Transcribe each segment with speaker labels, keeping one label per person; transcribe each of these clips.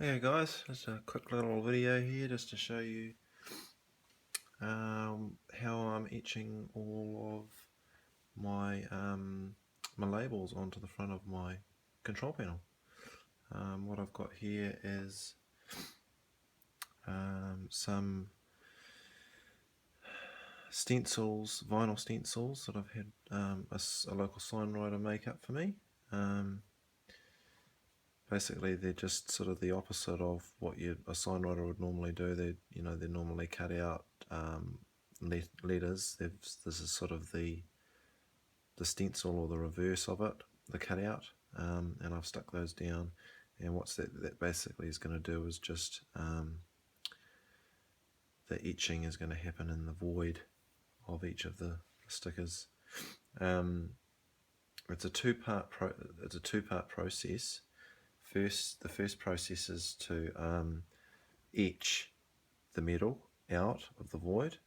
Speaker 1: Hey guys, just a quick little video here just to show you how I'm etching all of my labels onto the front of my control panel. What I've got here is some stencils, vinyl stencils that I've had a local sign writer make up for me. Basically, they're just sort of the opposite of what a sign writer would normally do. They're normally cut out letters. This is sort of the stencil or the reverse of it, the cutout, and I've stuck those down. And what's that basically is going to do is just the etching is going to happen in the void of each of the stickers. It's a two-part process. The first process is to etch the metal out of the void,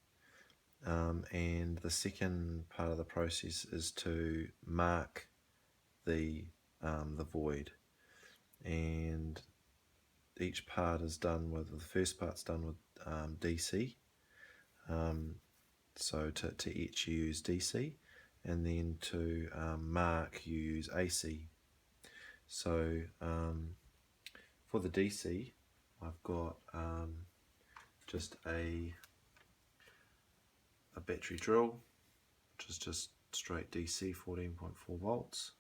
Speaker 1: and the second part of the process is to mark the void. And each part is done with, the first part's done with DC. So to etch you use DC, and then to mark you use AC. So for the DC, I've got just a battery drill, which is just straight DC 14.4 volts.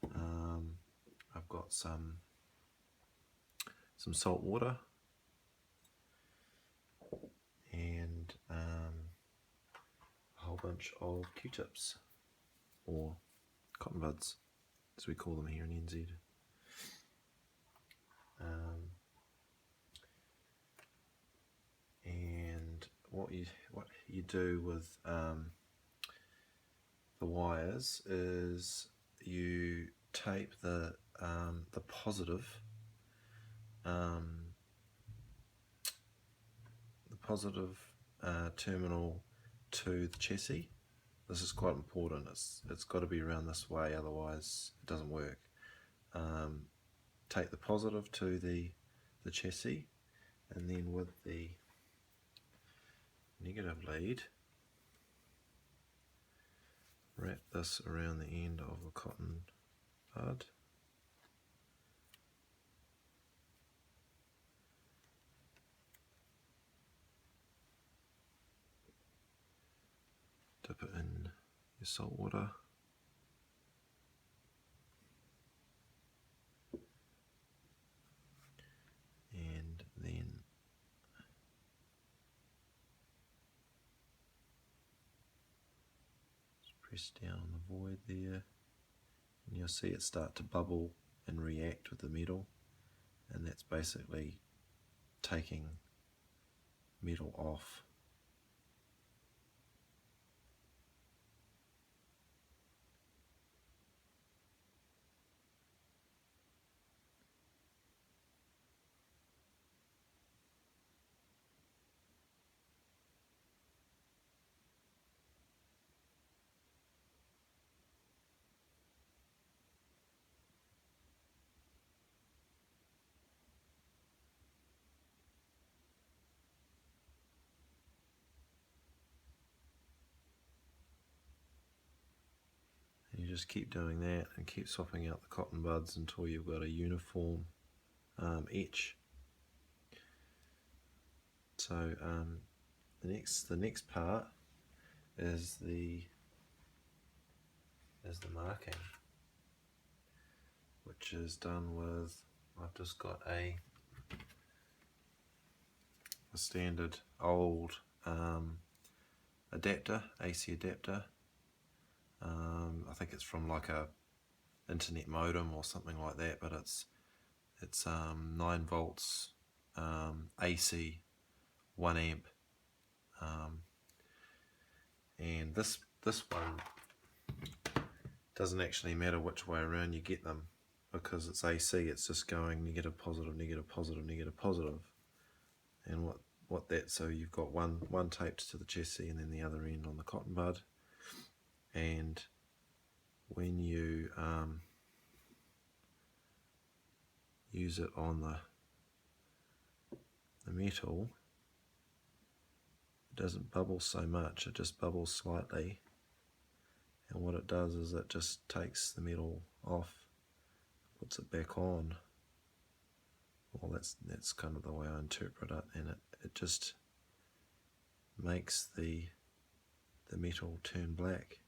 Speaker 1: I've got some salt water and a whole bunch of Q-tips, or cotton buds as we call them here in NZ. And what you do with the wires is you tape the positive terminal to the chassis. This is quite important. It's got to be around this way, otherwise it doesn't work. Take the positive to the chassis, and then with the negative lead, wrap this around the end of the cotton bud. Dip it in your salt water. And then just press down on the void there, and you'll see it start to bubble and react with the metal, and that's basically taking metal off. You just keep doing that and keep swapping out the cotton buds until you've got a uniform etch. So the next part is the marking, which is done with, I've just got a standard old adapter, AC adapter. I think it's from like a internet modem or something like that, but it's 9 volts AC, 1 amp, and this one doesn't actually matter which way around you get them, because it's AC. It's just going negative, positive, negative, positive, negative, positive. And so you've got one taped to the chassis and then the other end on the cotton bud. And when you use it on the metal, it doesn't bubble so much, it just bubbles slightly, and what it does is it just takes the metal off, puts it back on. Well, that's kind of the way I interpret it, and it just makes the metal turn black,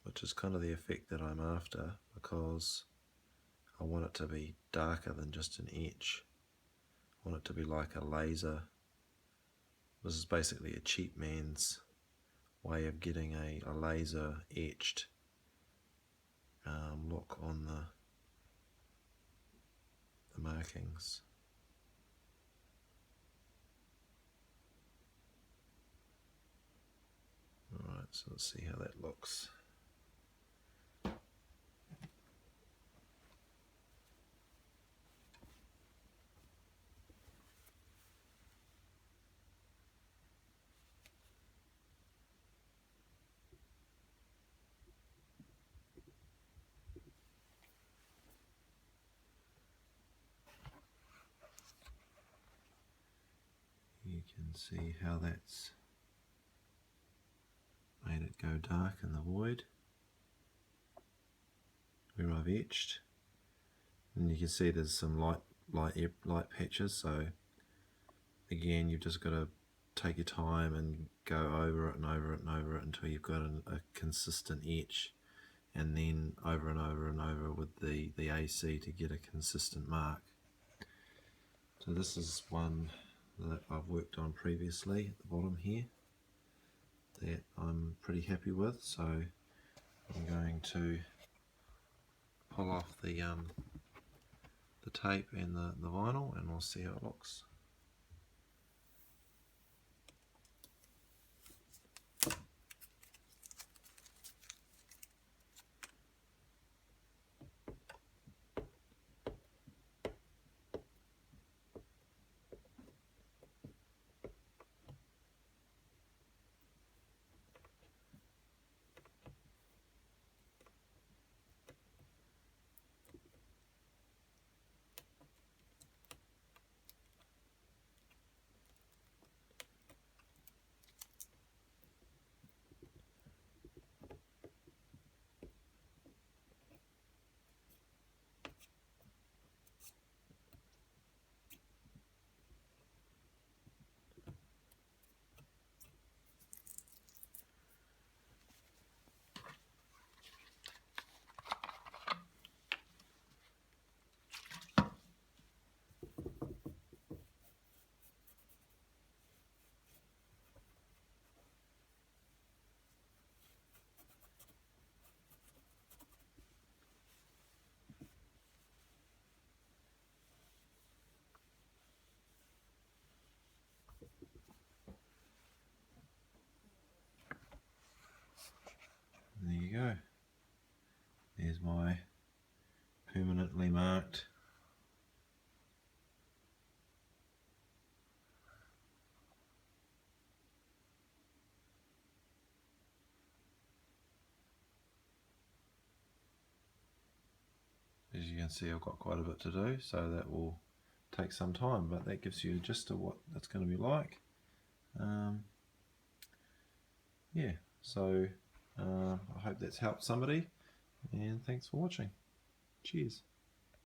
Speaker 1: which is kind of the effect that I'm after, because I want it to be darker than just an etch. I want it to be like a laser. This is basically a cheap man's way of getting a laser etched look on the markings. Alright, so let's see how that looks. You can see how that's made it go dark in the void where I've etched, and you can see there's some light patches. So again, you've just got to take your time and go over it and over it and over it until you've got a consistent etch, and then over and over and over with the AC to get a consistent mark. So this is one that I've worked on previously at the bottom here that I'm pretty happy with, so I'm going to pull off the tape and the vinyl, and we'll see how it looks. There you go. There's my permanently marked as you can see, I've got quite a bit to do, so that will take some time, but that gives you a gist of what that's going to be like. Yeah, so I hope that's helped somebody, and thanks for watching. Cheers.